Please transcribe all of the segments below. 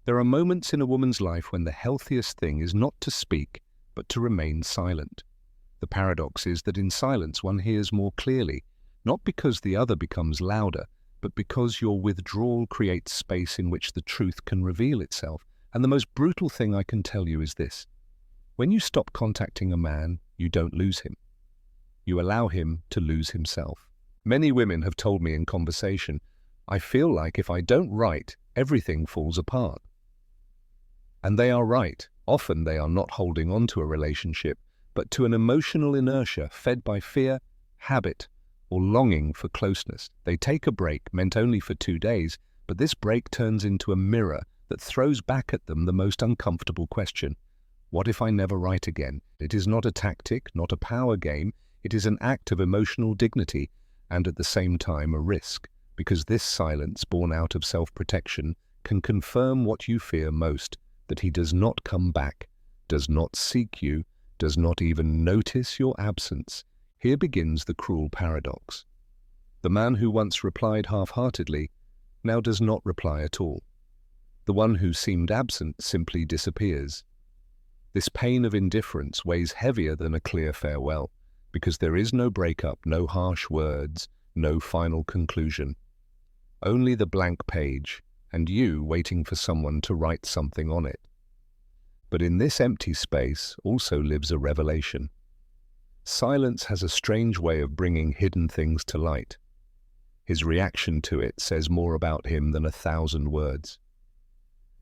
There are moments in a woman's life when the healthiest thing is not to speak, but to remain silent. The paradox is that in silence one hears more clearly, not because the other becomes louder, but because your withdrawal creates space in which the truth can reveal itself. And the most brutal thing I can tell you is this: when you stop contacting a man, you don't lose him. You allow him to lose himself. Many women have told me in conversation, "I feel like if I don't write, everything falls apart." And they are right. Often they are not holding on to a relationship, but to an emotional inertia fed by fear, habit, or longing for closeness. They take a break meant only for 2 days, but this break turns into a mirror that throws back at them the most uncomfortable question: what if I never write again? It is not a tactic, not a power game. It is an act of emotional dignity and at the same time a risk, because this silence, born out of self-protection, can confirm what you fear most: that he does not come back, does not seek you, does not even notice your absence. Here begins the cruel paradox. The man who once replied half-heartedly now does not reply at all. The one who seemed absent simply disappears. This pain of indifference weighs heavier than a clear farewell, because there is no breakup, no harsh words, no final conclusion. Only the blank page, and you waiting for someone to write something on it. But in this empty space also lives a revelation. Silence has a strange way of bringing hidden things to light. His reaction to it says more about him than 1,000 words.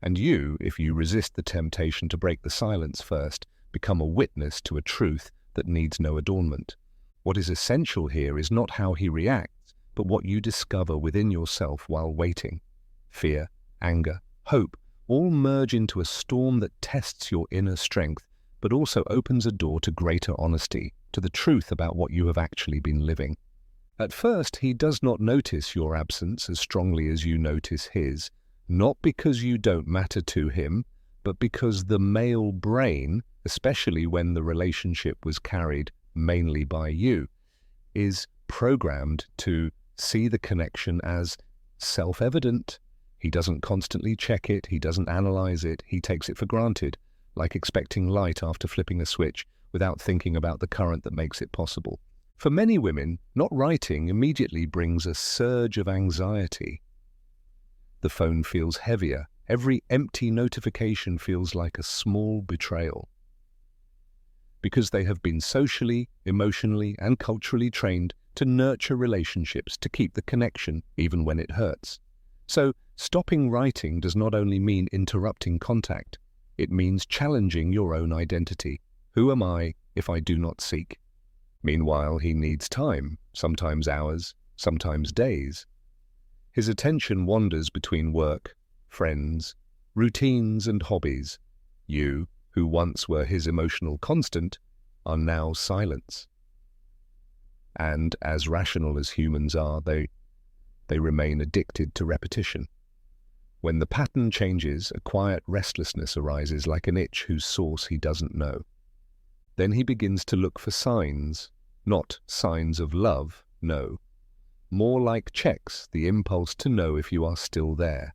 And you, if you resist the temptation to break the silence first, become a witness to a truth that needs no adornment. What is essential here is not how he reacts, but what you discover within yourself while waiting. Fear, anger, hope all merge into a storm that tests your inner strength, but also opens a door to greater honesty, to the truth about what you have actually been living. At first, he does not notice your absence as strongly as you notice his, not because you don't matter to him, but because the male brain, especially when the relationship was carried mainly by you, is programmed to see the connection as self-evident. He doesn't constantly check it, he doesn't analyze it, he takes it for granted, like expecting light after flipping a switch without thinking about the current that makes it possible. For many women, not writing immediately brings a surge of anxiety. The phone feels heavier. Every empty notification feels like a small betrayal. Because they have been socially, emotionally, and culturally trained to nurture relationships, to keep the connection even when it hurts. So, stopping writing does not only mean interrupting contact, it means challenging your own identity. Who am I if I do not seek? Meanwhile, he needs time, sometimes hours, sometimes days. His attention wanders between work, friends, routines and hobbies. You, who once were his emotional constant, are now silence. And as rational as humans are, they remain addicted to repetition. When the pattern changes, a quiet restlessness arises like an itch whose source he doesn't know. Then he begins to look for signs, not signs of love, no. More like checks, the impulse to know if you are still there.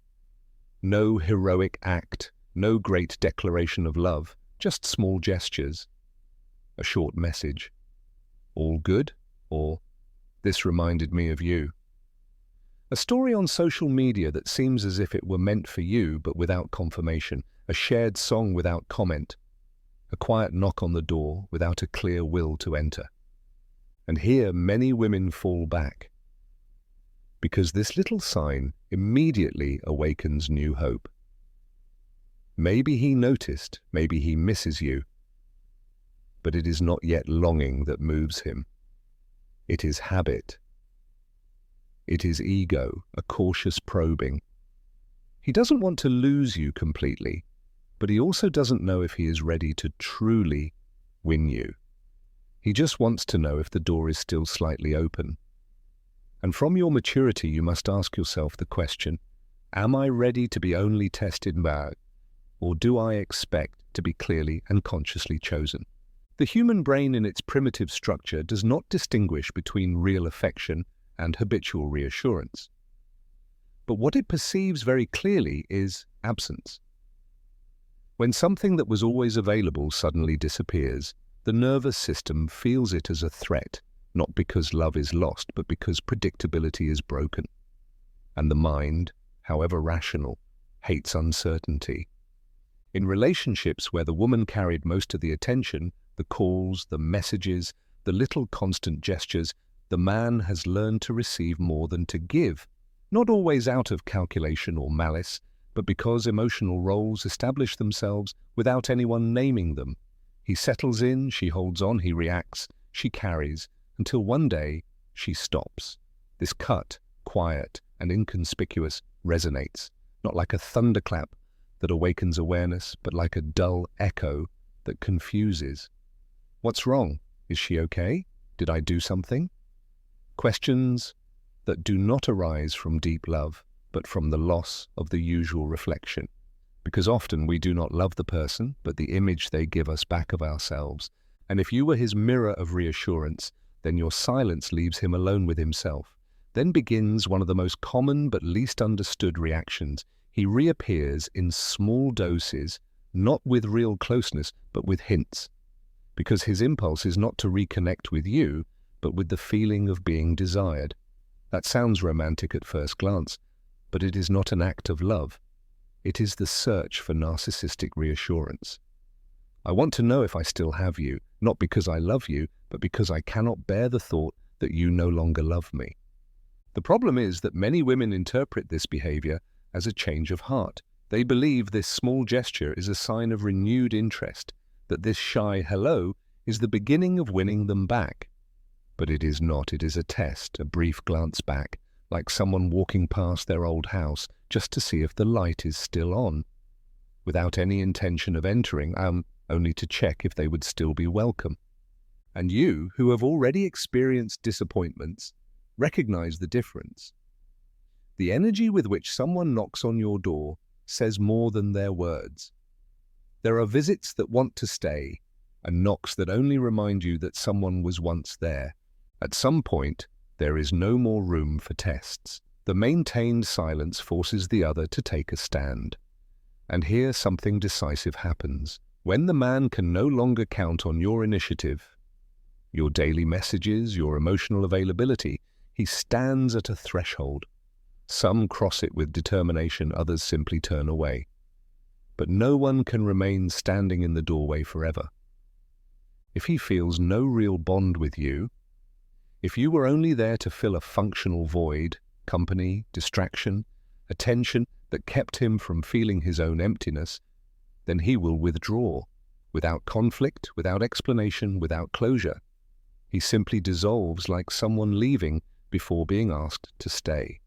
No heroic act, no great declaration of love, just small gestures. A short message. All good? Or, this reminded me of you. A story on social media that seems as if it were meant for you but without confirmation. A shared song without comment. A quiet knock on the door without a clear will to enter. And here many women fall back, because this little sign immediately awakens new hope. Maybe he noticed, maybe he misses you, but it is not yet longing that moves him. It is habit. It is ego, a cautious probing. He doesn't want to lose you completely, but he also doesn't know if he is ready to truly win you. He just wants to know if the door is still slightly open. And from your maturity, you must ask yourself the question, am I ready to be only tested by, or do I expect to be clearly and consciously chosen? The human brain in its primitive structure does not distinguish between real affection and habitual reassurance. But what it perceives very clearly is absence. When something that was always available suddenly disappears, the nervous system feels it as a threat, not because love is lost, but because predictability is broken. And the mind, however rational, hates uncertainty. In relationships where the woman carried most of the attention, the calls, the messages, the little constant gestures, the man has learned to receive more than to give, not always out of calculation or malice, but because emotional roles establish themselves without anyone naming them. He settles in, she holds on, he reacts, she carries, until one day she stops. This cut, quiet and inconspicuous, resonates, not like a thunderclap that awakens awareness, but like a dull echo that confuses. What's wrong? Is she okay? Did I do something? Questions that do not arise from deep love, but from the loss of the usual reflection. Because often we do not love the person, but the image they give us back of ourselves. And if you were his mirror of reassurance, then your silence leaves him alone with himself. Then begins one of the most common but least understood reactions. He reappears in small doses, not with real closeness, but with hints. Because his impulse is not to reconnect with you, but with the feeling of being desired. That sounds romantic at first glance, but it is not an act of love. It is the search for narcissistic reassurance. I want to know if I still have you, not because I love you, but because I cannot bear the thought that you no longer love me. The problem is that many women interpret this behavior as a change of heart. They believe this small gesture is a sign of renewed interest, that this shy hello is the beginning of winning them back. But it is not. It is a test, a brief glance back, like someone walking past their old house just to see if the light is still on, without any intention of entering, only to check if they would still be welcome. And you, who have already experienced disappointments, recognize the difference. The energy with which someone knocks on your door says more than their words. There are visits that want to stay, and knocks that only remind you that someone was once there. At some point, there is no more room for tests. The maintained silence forces the other to take a stand. And here something decisive happens. When the man can no longer count on your initiative, your daily messages, your emotional availability, he stands at a threshold. Some cross it with determination, others simply turn away. But no one can remain standing in the doorway forever. If he feels no real bond with you, if you were only there to fill a functional void, company, distraction, attention that kept him from feeling his own emptiness, then he will withdraw, without conflict, without explanation, without closure. He simply dissolves like someone leaving before being asked to stay.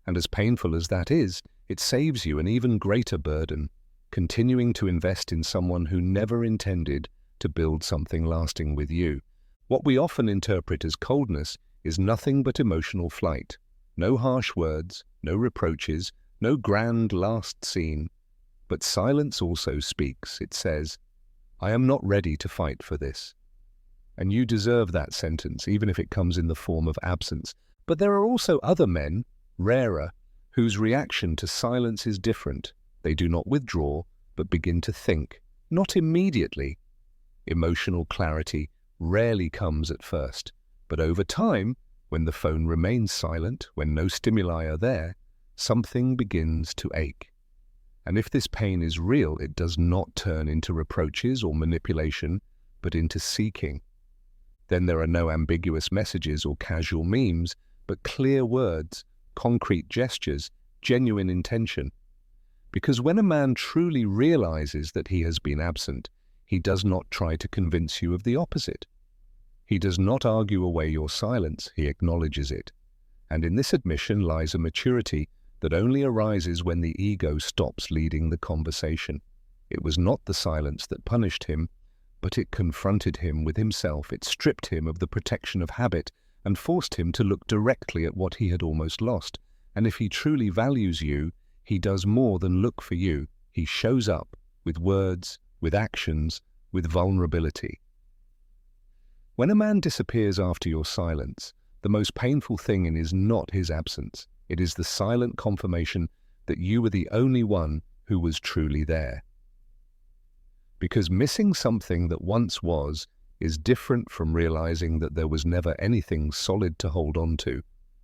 And as painful as that is, it saves you an even greater burden, continuing to invest in someone who never intended to build something lasting with you. What we often interpret as coldness is nothing but emotional flight. No harsh words, no reproaches, no grand last scene. But silence also speaks. It says, I am not ready to fight for this. And you deserve that sentence, even if it comes in the form of absence. But there are also other men, rarer, whose reaction to silence is different. They do not withdraw, but begin to think, not immediately. Emotional clarity rarely comes at first, but over time, when the phone remains silent, when no stimuli are there, something begins to ache. And if this pain is real, it does not turn into reproaches or manipulation, but into seeking. Then there are no ambiguous messages or casual memes, but clear words, concrete gestures, genuine intention. Because when a man truly realizes that he has been absent, he does not try to convince you of the opposite. He does not argue away your silence, he acknowledges it. And in this admission lies a maturity that only arises when the ego stops leading the conversation. It was not the silence that punished him, but it confronted him with himself. It stripped him of the protection of habit and forced him to look directly at what he had almost lost. And if he truly values you, he does more than look for you. He shows up with words, with actions, with vulnerability. When a man disappears after your silence, the most painful thing is not his absence. It is the silent confirmation that you were the only one who was truly there. Because missing something that once was is different from realizing that there was never anything solid to hold on to,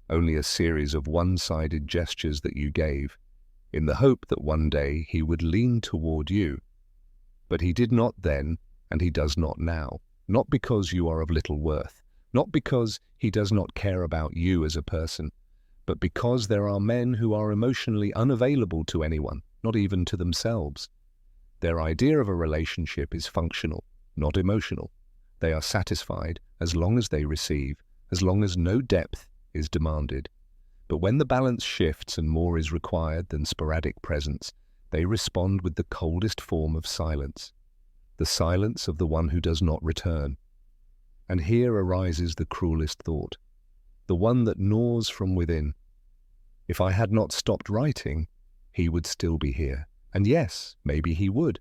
only a series of one-sided gestures that you gave, in the hope that one day he would lean toward you. But he did not then, and he does not now, not because you are of little worth, not because he does not care about you as a person, but because there are men who are emotionally unavailable to anyone, not even to themselves. Their idea of a relationship is functional, not emotional. They are satisfied as long as they receive, as long as no depth is demanded. But when the balance shifts and more is required than sporadic presence, they respond with the coldest form of silence, the silence of the one who does not return. And here arises the cruelest thought, the one that gnaws from within. If I had not stopped writing, he would still be here. And yes, maybe he would.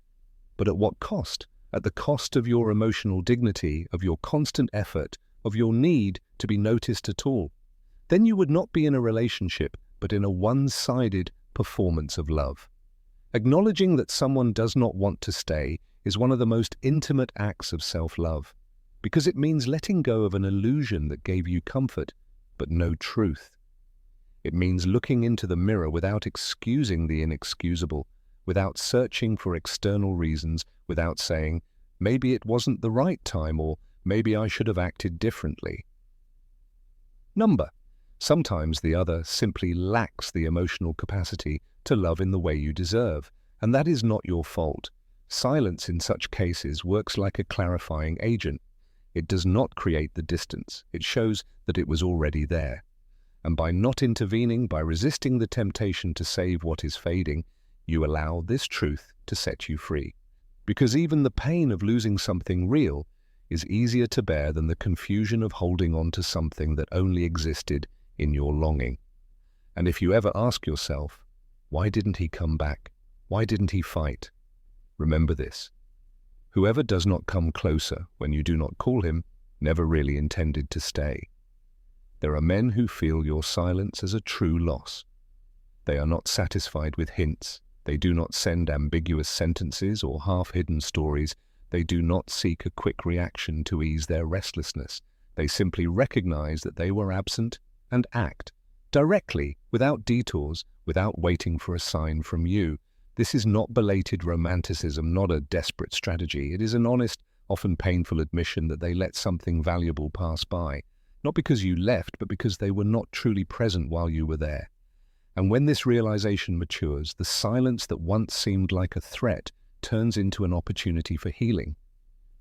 But at what cost? At the cost of your emotional dignity, of your constant effort, of your need to be noticed at all. Then you would not be in a relationship, but in a one-sided performance of love. Acknowledging that someone does not want to stay is one of the most intimate acts of self-love, because it means letting go of an illusion that gave you comfort, but no truth. It means looking into the mirror without excusing the inexcusable, without searching for external reasons, without saying, maybe it wasn't the right time, or maybe I should have acted differently. Sometimes the other simply lacks the emotional capacity to love in the way you deserve, and that is not your fault. Silence in such cases works like a clarifying agent. It does not create the distance. It shows that it was already there. And by not intervening, by resisting the temptation to save what is fading, you allow this truth to set you free. Because even the pain of losing something real is easier to bear than the confusion of holding on to something that only existed in your longing. And if you ever ask yourself, why didn't he come back? Why didn't he fight? Remember this. Whoever does not come closer when you do not call him never really intended to stay. There are men who feel your silence as a true loss. They are not satisfied with hints. They do not send ambiguous sentences or half-hidden stories. They do not seek a quick reaction to ease their restlessness. They simply recognize that they were absent and act directly, without detours, without waiting for a sign from you. This is not belated romanticism, not a desperate strategy. It is an honest, often painful admission that they let something valuable pass by, not because you left, but because they were not truly present while you were there. And when this realization matures, the silence that once seemed like a threat turns into an opportunity for healing.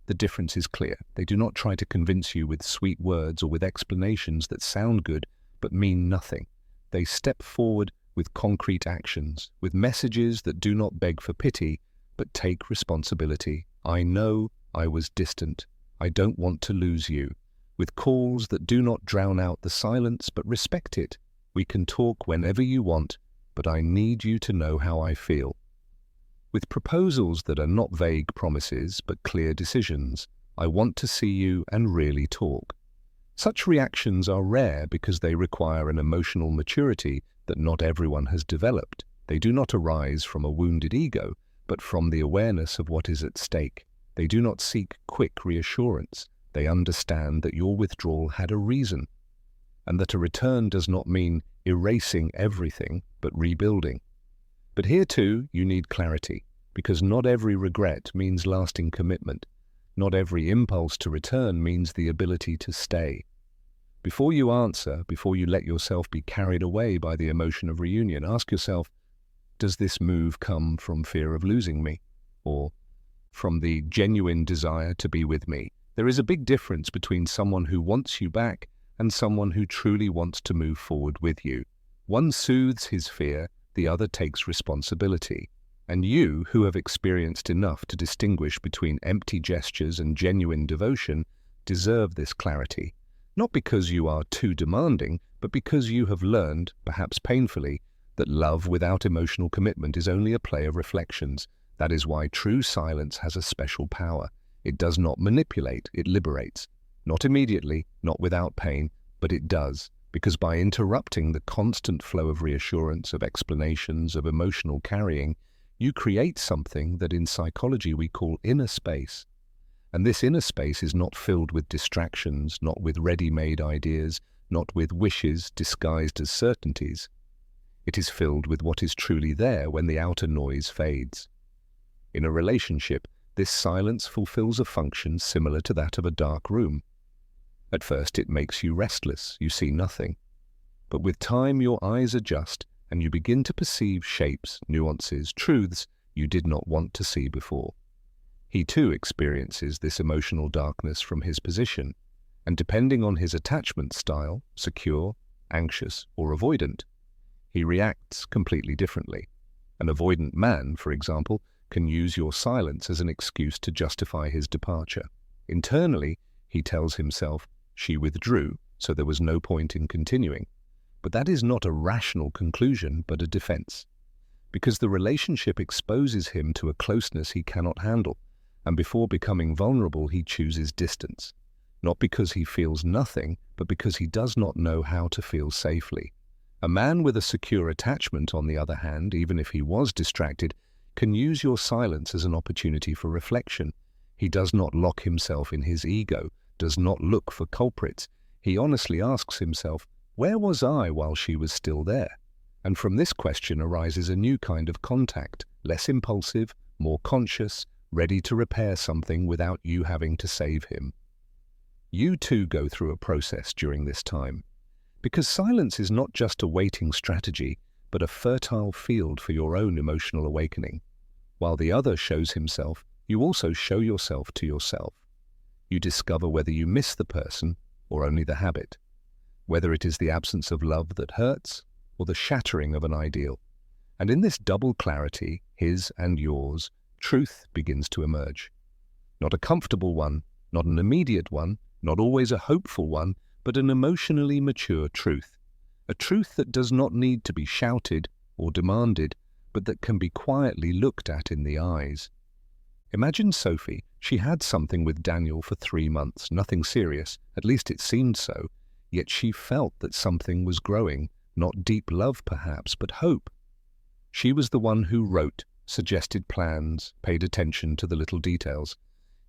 The difference is clear. They do not try to convince you with sweet words or with explanations that sound good but mean nothing. They step forward with concrete actions, with messages that do not beg for pity but take responsibility. I know I was distant. I don't want to lose you. With calls that do not drown out the silence but respect it. We can talk whenever you want, but I need you to know how I feel. With proposals that are not vague promises but clear decisions. I want to see you and really talk. Such reactions are rare because they require an emotional maturity that not everyone has developed. They do not arise from a wounded ego, but from the awareness of what is at stake. They do not seek quick reassurance. They understand that your withdrawal had a reason, and that a return does not mean erasing everything, but rebuilding. But here too, you need clarity, because not every regret means lasting commitment. Not every impulse to return means the ability to stay. Before you answer, before you let yourself be carried away by the emotion of reunion, ask yourself, does this move come from fear of losing me, or from the genuine desire to be with me? There is a big difference between someone who wants you back and someone who truly wants to move forward with you. One soothes his fear, the other takes responsibility. And you, who have experienced enough to distinguish between empty gestures and genuine devotion, deserve this clarity. Not because you are too demanding, but because you have learned, perhaps painfully, that love without emotional commitment is only a play of reflections. That is why true silence has a special power. It does not manipulate, it liberates. Not immediately, not without pain, but it does, because by interrupting the constant flow of reassurance, of explanations, of emotional carrying, You create something that in psychology we call inner space. And this inner space is not filled with distractions, not with ready-made ideas, not with wishes disguised as certainties. It is filled with what is truly there when the outer noise fades. In a relationship, this silence fulfills a function similar to that of a dark room. At first it makes you restless, you see nothing. But with time your eyes adjust and you begin to perceive shapes, nuances, truths you did not want to see before. He too experiences this emotional darkness from his position, and depending on his attachment style, secure, anxious, or avoidant, he reacts completely differently. An avoidant man, for example, can use your silence as an excuse to justify his departure. Internally, he tells himself, "She withdrew, so there was no point in continuing." But that is not a rational conclusion, but a defense. Because the relationship exposes him to a closeness he cannot handle, and before becoming vulnerable he chooses distance. Not because he feels nothing, but because he does not know how to feel safely. A man with a secure attachment, on the other hand, even if he was distracted, can use your silence as an opportunity for reflection. He does not lock himself in his ego, does not look for culprits. He honestly asks himself, where was I while she was still there? And from this question arises a new kind of contact, less impulsive, more conscious, ready to repair something without you having to save him. You too go through a process during this time, because silence is not just a waiting strategy, but a fertile field for your own emotional awakening. While the other shows himself, you also show yourself to yourself. You discover whether you miss the person or only the habit, whether it is the absence of love that hurts or the shattering of an ideal. And in this double clarity, his and yours, truth begins to emerge. Not a comfortable one, not an immediate one, not always a hopeful one, but an emotionally mature truth. A truth that does not need to be shouted or demanded, but that can be quietly looked at in the eyes. Imagine Sophie. She had something with Daniel for 3 months, nothing serious, at least it seemed so, yet she felt that something was growing, not deep love perhaps, but hope. She was the one who wrote, suggested plans, paid attention to the little details.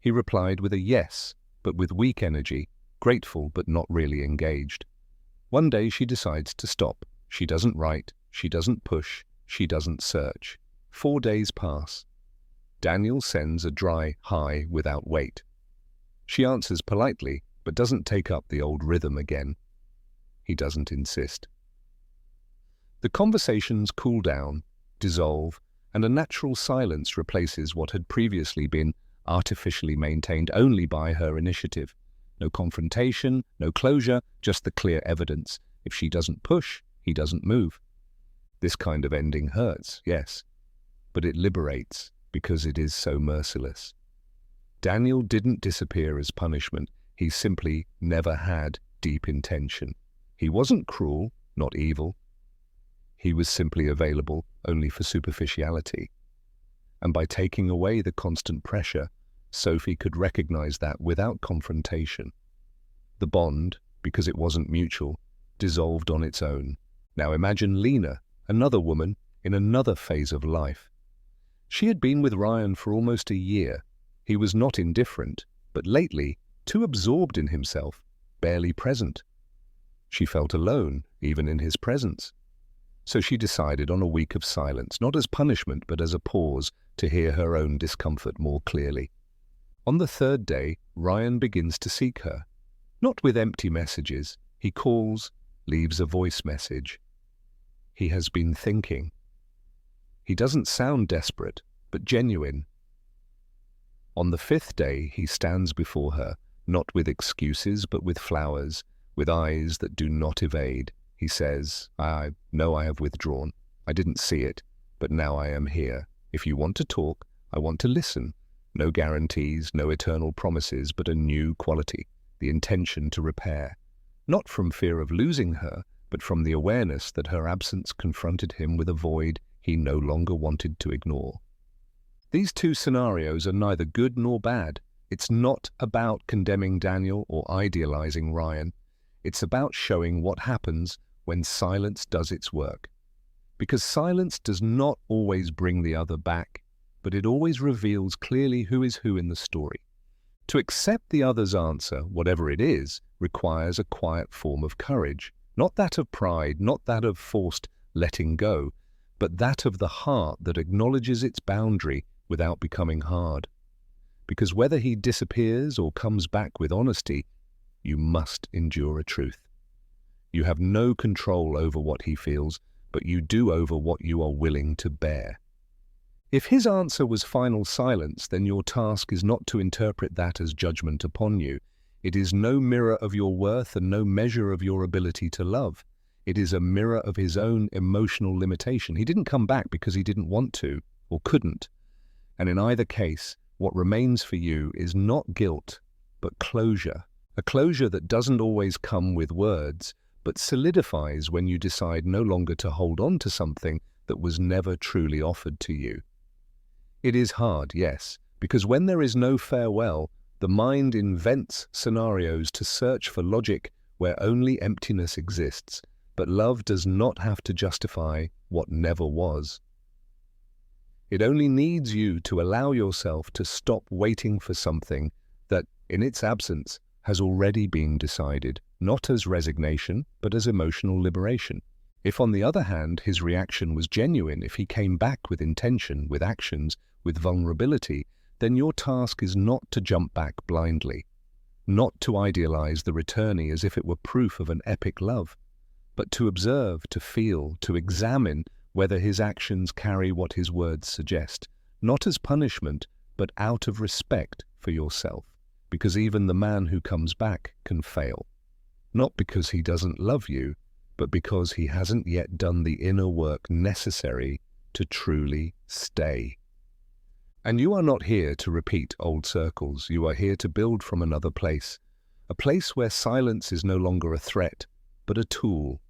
He replied with a yes, but with weak energy, grateful but not really engaged. One day she decides to stop. She doesn't write, she doesn't push, she doesn't search. 4 days pass. Daniel sends a dry hi without weight. She answers politely, but doesn't take up the old rhythm again. He doesn't insist. The conversations cool down, dissolve, and a natural silence replaces what had previously been artificially maintained only by her initiative. No confrontation, no closure, just the clear evidence. If she doesn't push, he doesn't move. This kind of ending hurts, yes, but it liberates because it is so merciless. Daniel didn't disappear as punishment. He simply never had deep intention. He wasn't cruel, not evil. He was simply available only for superficiality. And by taking away the constant pressure, Sophie could recognize that without confrontation. The bond, because it wasn't mutual, dissolved on its own. Now imagine Lena, another woman, in another phase of life. She had been with Ryan for almost a year. He was not indifferent, but lately, too absorbed in himself, barely present. She felt alone, even in his presence. So she decided on a week of silence, not as punishment, but as a pause to hear her own discomfort more clearly. On the 3rd day, Ryan begins to seek her. Not with empty messages. He calls, leaves a voice message. He has been thinking. He doesn't sound desperate, but genuine. On the 5th day, he stands before her, not with excuses, but with flowers, with eyes that do not evade. He says, I know I have withdrawn. I didn't see it, but now I am here. If you want to talk, I want to listen. No guarantees, no eternal promises, but a new quality, the intention to repair. Not from fear of losing her, but from the awareness that her absence confronted him with a void he no longer wanted to ignore. These two scenarios are neither good nor bad. It's not about condemning Daniel or idealizing Ryan. It's about showing what happens when silence does its work. Because silence does not always bring the other back, but it always reveals clearly who is who in the story. To accept the other's answer, whatever it is, requires a quiet form of courage, not that of pride, not that of forced letting go, but that of the heart that acknowledges its boundary without becoming hard. Because whether he disappears or comes back with honesty, you must endure a truth. You have no control over what he feels, but you do over what you are willing to bear. If his answer was final silence, then your task is not to interpret that as judgment upon you. It is no mirror of your worth and no measure of your ability to love. It is a mirror of his own emotional limitation. He didn't come back because he didn't want to or couldn't. And in either case, what remains for you is not guilt, but closure. A closure that doesn't always come with words, but solidifies when you decide no longer to hold on to something that was never truly offered to you. It is hard, yes, because when there is no farewell, the mind invents scenarios to search for logic where only emptiness exists, but love does not have to justify what never was. It only needs you to allow yourself to stop waiting for something that, in its absence, has already been decided, not as resignation, but as emotional liberation. If, on the other hand, his reaction was genuine, if he came back with intention, with actions, with vulnerability, then your task is not to jump back blindly, not to idealize the returnee as if it were proof of an epic love, but to observe, to feel, to examine whether his actions carry what his words suggest, not as punishment, but out of respect for yourself, because even the man who comes back can fail, not because he doesn't love you, but because he hasn't yet done the inner work necessary to truly stay. And you are not here to repeat old circles. You are here to build from another place, a place where silence is no longer a threat, but a tool,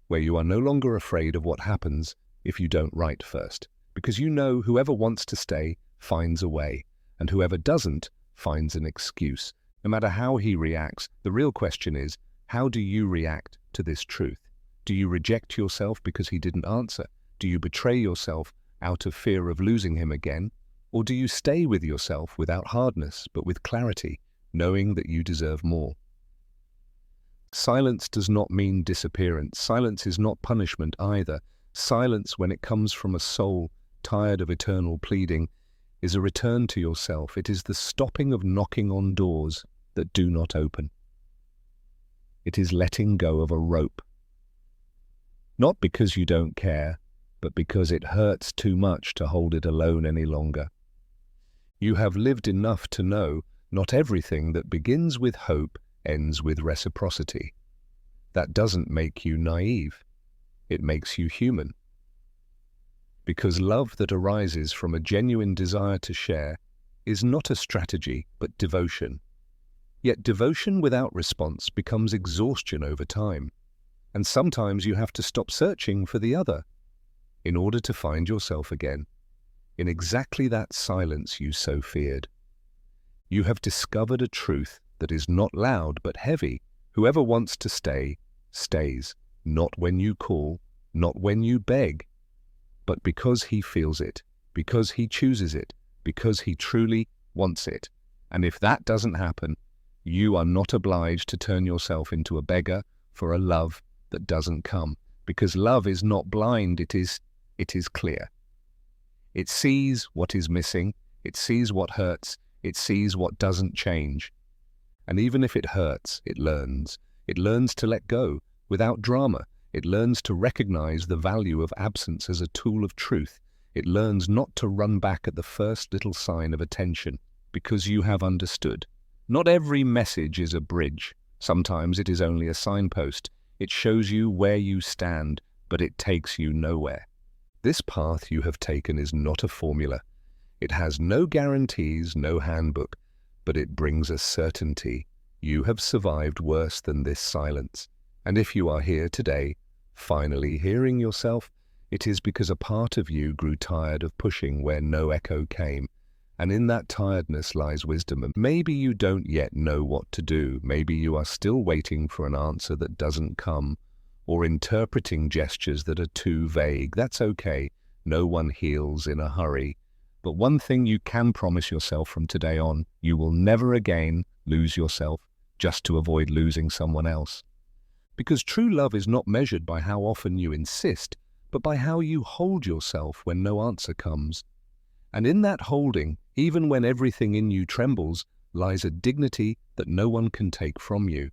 where you are no longer afraid of what happens if you don't write first, because you know whoever wants to stay finds a way, and whoever doesn't finds an excuse. No matter how he reacts, the real question is, how do you react to this truth? Do you reject yourself because he didn't answer? Do you betray yourself out of fear of losing him again? Or do you stay with yourself without hardness, but with clarity, knowing that you deserve more? Silence does not mean disappearance. Silence is not punishment either. Silence, when it comes from a soul tired of eternal pleading, is a return to yourself. It is the stopping of knocking on doors that do not open. It is letting go of a rope. Not because you don't care, but because it hurts too much to hold it alone any longer. You have lived enough to know not everything that begins with hope ends with reciprocity. That doesn't make you naive. It makes you human. Because love that arises from a genuine desire to share is not a strategy, but devotion. Yet devotion without response becomes exhaustion over time. And sometimes you have to stop searching for the other in order to find yourself again, in exactly that silence you so feared. You have discovered a truth that is not loud but heavy. Whoever wants to stay, stays, not when you call, not when you beg, but because he feels it, because he chooses it, because he truly wants it. And if that doesn't happen, you are not obliged to turn yourself into a beggar for a love that doesn't come, because love is not blind, it is clear. It sees what is missing, it sees what hurts, it sees what doesn't change. And even if it hurts, it learns. It learns to let go without drama. It learns to recognize the value of absence as a tool of truth. It learns not to run back at the first little sign of attention, because you have understood. Not every message is a bridge. Sometimes it is only a signpost. It shows you where you stand, but it takes you nowhere. This path you have taken is not a formula. It has no guarantees, no handbook, but it brings a certainty. You have survived worse than this silence. And if you are here today, finally hearing yourself, it is because a part of you grew tired of pushing where no echo came. And in that tiredness lies wisdom. And maybe you don't yet know what to do. Maybe you are still waiting for an answer that doesn't come. or interpreting gestures that are too vague. That's okay. No one heals in a hurry. But one thing you can promise yourself from today on, you will never again lose yourself just to avoid losing someone else. Because true love is not measured by how often you insist, but by how you hold yourself when no answer comes. And in that holding, even when everything in you trembles, lies a dignity that no one can take from you.